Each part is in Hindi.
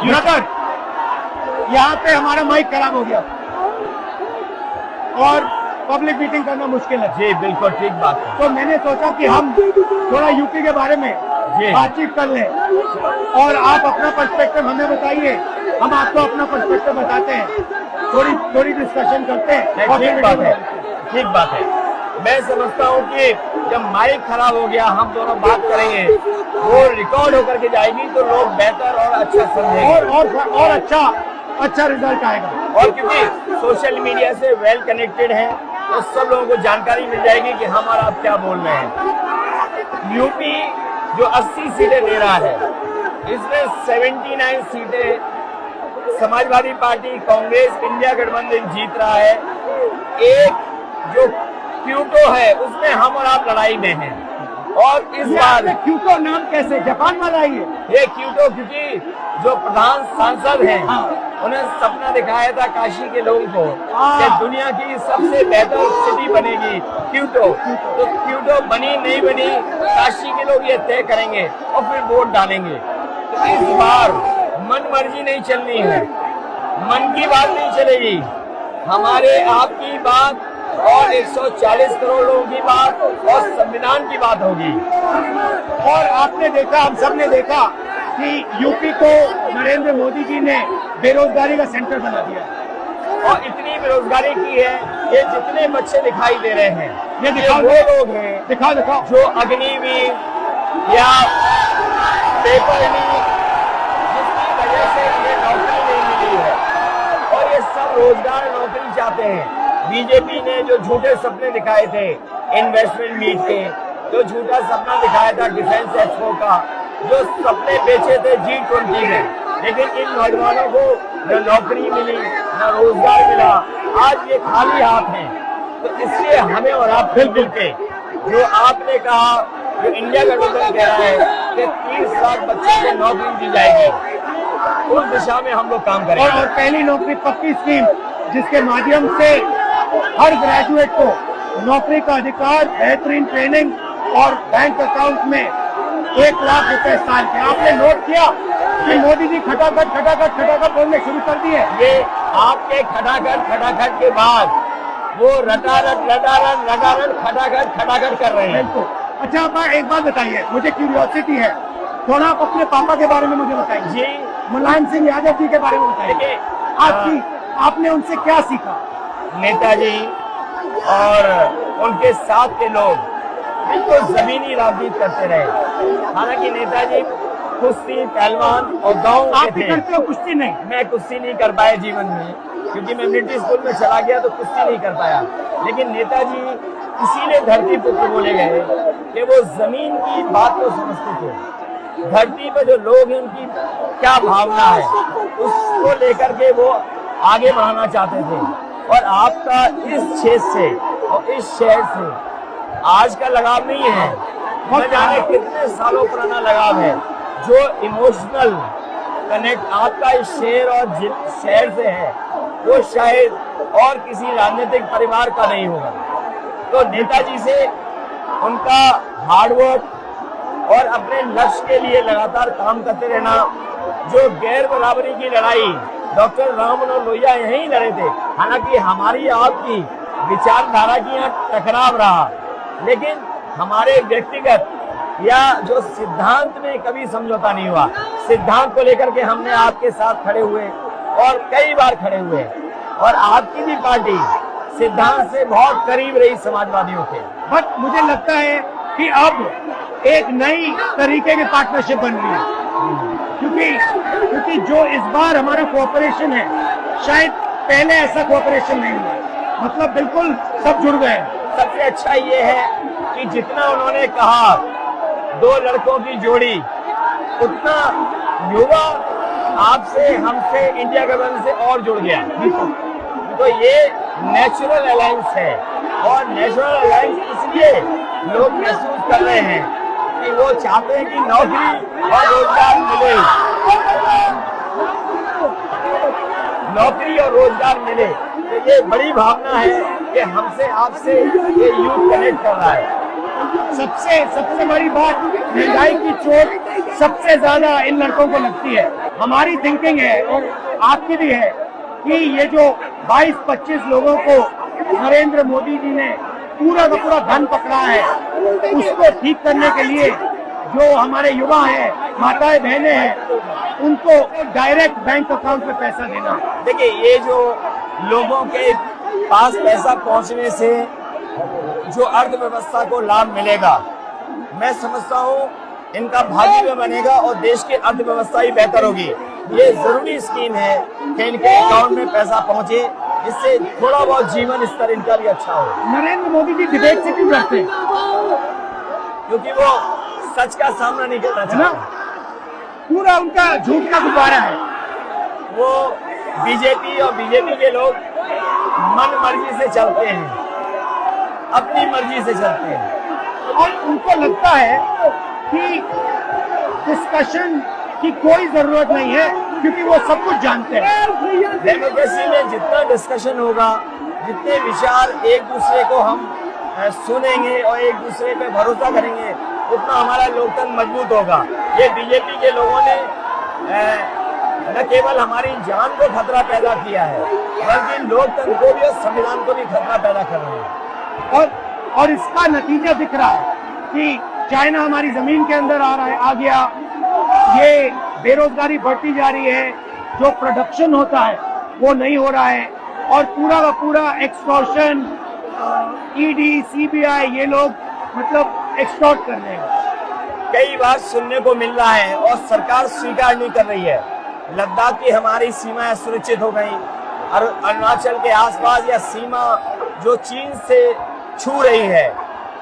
ब्रदर, यहाँ पे हमारा माइक खराब हो गया और पब्लिक मीटिंग करना मुश्किल है। जी बिल्कुल ठीक बात है। तो मैंने सोचा कि हम थोड़ा यूपी के बारे में बातचीत कर लें और आप अपना पर्सपेक्टिव हमें बताइए, हम आपको अपना पर्सपेक्टिव बताते हैं, थोड़ी डिस्कशन करते हैं। ठीक बात है, ठीक बात है। मैं समझता हूँ कि जब माइक खराब हो गया, हम दोनों बात करेंगे, वो रिकॉर्ड होकर के जाएगी तो लोग बेहतर और अच्छा समझेंगे और अच्छा रिजल्ट आएगा। और क्योंकि सोशल मीडिया से वेल कनेक्टेड है तो सब लोगों को जानकारी मिल जाएगी कि हम और आप क्या बोल रहे हैं। यूपी जो 80 सीटें ले रहा है, इसमें 79 सीटें समाजवादी पार्टी, कांग्रेस, इंडिया गठबंधन जीत रहा है। एक जो क्यूटो है उसमें हम और आप लड़ाई में हैं। और इस बार क्यूटो नाम कैसे, जापान वाला ही है ये क्यूटो, क्योंकि जो प्रधान सांसद हैं उन्हें सपना दिखाया था काशी के लोगों को कि दुनिया की सबसे बेहतर सिटी बनेगी क्यूटो। तो क्यूटो बनी नहीं बनी, काशी के लोग ये तय करेंगे और फिर वोट डालेंगे। तो इस बार मन मर्जी नहीं चलनी है, मन की बात नहीं चलेगी, हमारे आपकी बात और 140 करोड़ लोगों की बात और संविधान की बात होगी। और आपने देखा, हम सब ने देखा कि यूपी को नरेंद्र मोदी जी ने बेरोजगारी का सेंटर बना दिया और इतनी बेरोजगारी की है, ये जितने बच्चे दिखाई दे रहे हैं, ये दिखाओ, वो लोग हैं दिखाओ जो अग्निवीर या पेपर लीक, जिसकी वजह से ये नौकरी नहीं मिली है और ये सब रोजगार नौकरी चाहते हैं। बीजेपी ने जो झूठे सपने दिखाए थे इन्वेस्टमेंट मीट के, जो झूठा सपना दिखाया था डिफेंस एक्सपो का, जो सपने बेचे थे G20 में, लेकिन इन नौजवानों को न नौकरी मिली न रोजगार मिला, आज ये खाली हाथ हैं। तो इसलिए हमें और आप मिल के, जो आपने कहा, जो इंडिया गठबंधन कह रहा है कि 30 लाख बच्चों को नौकरी दी जाएगी, उस दिशा में हम लोग काम करेंगे। और पहली नौकरी पक्की स्कीम, जिसके माध्यम से हर ग्रेजुएट को नौकरी का अधिकार, बेहतरीन ट्रेनिंग और बैंक अकाउंट में 1 लाख रुपए साल के। आपने नोट किया कि मोदी जी खटाखट बोलने शुरू कर दिए। ये आपके खटाखट के बाद वो रटारट खटाखट कर रहे हैं। अच्छा, आप एक बात बताइए, मुझे क्यूरियोसिटी है, थोड़ा आप अपने पापा के बारे में मुझे बताइए जी। मुलायम सिंह यादव जी के बारे में बताइए, आपने उनसे क्या सीखा? नेताजी और उनके साथ के लोग बिल्कुल जमीनी राजनीति करते रहे। हालांकि नेताजी कुश्ती, पहलवान और गाँव के थे। करते हो कुश्ती? नहीं, मैं कुश्ती नहीं कर पाया जीवन में, क्योंकि मैं मिलिट्री स्कूल में चला गया तो कुश्ती नहीं कर पाया। लेकिन नेताजी इसीलिए धरती पुत्र बोले गए कि वो जमीन की बात को समझते थे। धरती पर जो लोग हैं उनकी क्या भावना है, उसको लेकर के वो आगे बढ़ाना चाहते थे। और आपका इस क्षेत्र से और इस शहर से आज का लगाव नहीं है, न जाने कितने सालों पुराना लगाव है। जो इमोशनल कनेक्ट आपका इस शहर और शहर से है, वो शायद और किसी राजनीतिक परिवार का नहीं होगा। तो नेताजी से उनका हार्डवर्क और अपने लक्ष्य के लिए लगातार काम करते रहना, जो गैर बराबरी की लड़ाई डॉक्टर राम मनोहर लोहिया यहीं लड़े थे। हालांकि हमारी आपकी विचारधारा की यहाँ टकराव रहा, लेकिन हमारे व्यक्तिगत या जो सिद्धांत में कभी समझौता नहीं हुआ। सिद्धांत को लेकर के हमने आपके साथ खड़े हुए और कई बार खड़े हुए, और आपकी भी पार्टी सिद्धांत से बहुत करीब रही समाजवादियों के। बट मुझे लगता है कि अब एक नई तरीके की पार्टनरशिप बन रही है, क्योंकि जो इस बार हमारा कोऑपरेशन है, शायद पहले ऐसा कोऑपरेशन नहीं हुआ। मतलब बिल्कुल सब जुड़ गए। सबसे अच्छा ये है कि जितना उन्होंने कहा 2 लड़कों की जोड़ी, उतना युवा आपसे, हमसे, इंडिया गठबंधन से और जुड़ गया। तो ये नेचुरल अलायंस है, और नेचुरल अलायंस इसलिए लोग महसूस कर रहे हैं कि वो चाहते हैं कि नौकरी और रोजगार मिले, नौकरी और रोजगार मिले। तो ये बड़ी भावना है कि हमसे आपसे ये यूथ कनेक्ट कर रहा है। सबसे बड़ी बात, महंगाई की चोट सबसे ज्यादा इन लड़कों को लगती है। हमारी थिंकिंग है और आपकी भी है कि ये जो 22-25 लोगों को नरेंद्र मोदी जी ने पूरा का पूरा धन पकड़ा है, उसको ठीक करने के लिए जो हमारे युवा हैं, माताएं बहनें हैं, उनको डायरेक्ट बैंक अकाउंट में पैसा देना। देखिए, ये जो लोगों के पास पैसा पहुंचने से जो अर्थव्यवस्था को लाभ मिलेगा, मैं समझता हूँ इनका भाग्य में बनेगा और देश की अर्थव्यवस्था ही बेहतर होगी। ये जरूरी स्कीम है कि इनके अकाउंट में पैसा पहुंचे, इससे थोड़ा बहुत जीवन स्तर इनका भी अच्छा हो। नरेंद्र मोदी जी डिबेट से क्यों डरते हैं? क्योंकि वो सच का सामना नहीं करना है ना, चाहते। पूरा उनका झूठ का गुब्बारा है। वो बीजेपी और बीजेपी के लोग मन मर्जी से चलते हैं, अपनी मर्जी से चलते हैं और उनको लगता है कि डिस्कशन की कोई जरूरत नहीं है क्योंकि वो सब कुछ जानते हैं। डेमोक्रेसी में जितना डिस्कशन होगा, जितने विचार एक दूसरे को हम सुनेंगे और एक दूसरे पे भरोसा करेंगे, उतना हमारा लोकतंत्र मजबूत होगा। ये बीजेपी के लोगों ने न केवल हमारी जान को खतरा पैदा किया है, बल्कि लोकतंत्र को भी और संविधान को भी खतरा पैदा कर रहे हैं। और इसका नतीजा दिख रहा है कि चाइना हमारी जमीन के अंदर आ रहा है, आ गया, ये बेरोजगारी बढ़ती जा रही है, जो प्रोडक्शन होता है वो नहीं हो रहा है और पूरा का पूरा एक्सटॉर्शन, ईडी, सीबीआई, ये लोग मतलब एक्सटॉर्ट कर रहे हैं। कई बार सुनने को मिल रहा है और सरकार स्वीकार नहीं कर रही है, लद्दाख की हमारी सीमाएं सुरक्षित हो गई, अरुणाचल के आसपास या सीमा जो चीन से छू रही है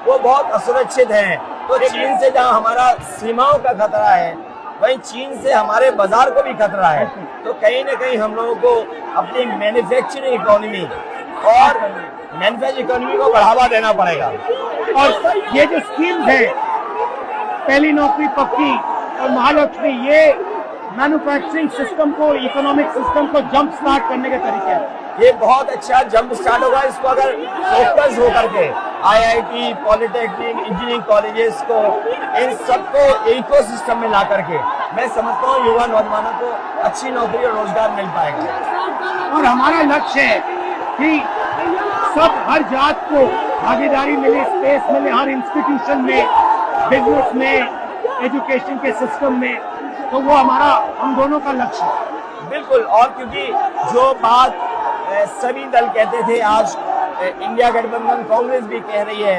वो बहुत असुरक्षित है। तो चीन से जहां हमारा सीमाओं का खतरा है, वहीं चीन से हमारे बाजार को भी खतरा है। तो कहीं न कहीं हम लोगों को अपनी मैन्युफैक्चरिंग इकोनॉमी और मैन्युफैक्चरिंग इकोनॉमी को बढ़ावा देना पड़ेगा। और ये जो स्कीम्स है, पहली नौकरी पक्की और महालक्ष्मी, ये मैन्युफैक्चरिंग सिस्टम को, इकोनॉमिक सिस्टम को जंप स्टार्ट करने के तरीके हैं। ये बहुत अच्छा जंप स्टार्ट होगा। इसको अगर फोकस होकर के आईआईटी, पॉलिटेक्निक, इंजीनियरिंग कॉलेजेस को, इन सबको इकोसिस्टम में ला करके, मैं समझता हूँ युवा नौजवानों को अच्छी नौकरी और रोजगार मिल पाएगा। और हमारा लक्ष्य है कि सब, हर जात को भागीदारी मिले, स्पेस मिले, हर इंस्टीट्यूशन में, बिजनेस में, एजुकेशन के सिस्टम में। तो वो हमारा, हम दोनों का लक्ष्य है। बिल्कुल। और क्योंकि जो बात सभी दल कहते थे, आज इंडिया गठबंधन कांग्रेस भी कह रही है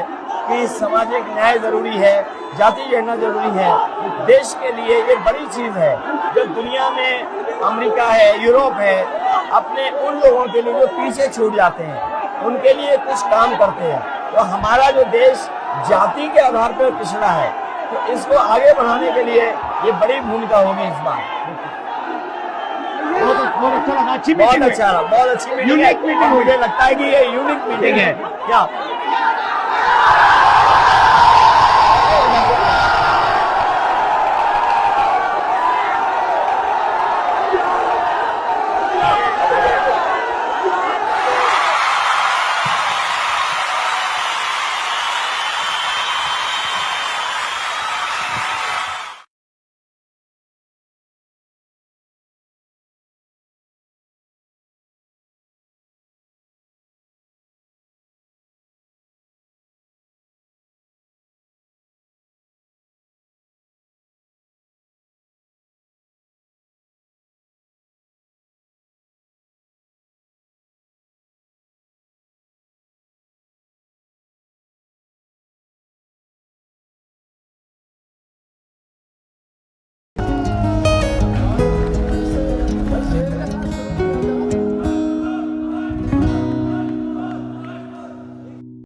कि सामाजिक न्याय जरूरी है, जाति गणना जरूरी है। देश के लिए ये बड़ी चीज है। जो दुनिया में अमेरिका है, यूरोप है, अपने उन लोगों के लिए जो पीछे छूट जाते हैं, उनके लिए कुछ काम करते हैं। तो हमारा जो देश जाति के आधार पर पिछड़ा है, तो इसको आगे बढ़ाने के लिए ये बड़ी भूमिका होगी इस बार। बहुत अच्छा लगा, अच्छी बहुत अच्छी मीटिंग है। मुझे लगता है कि ये यूनिक मीटिंग है क्या?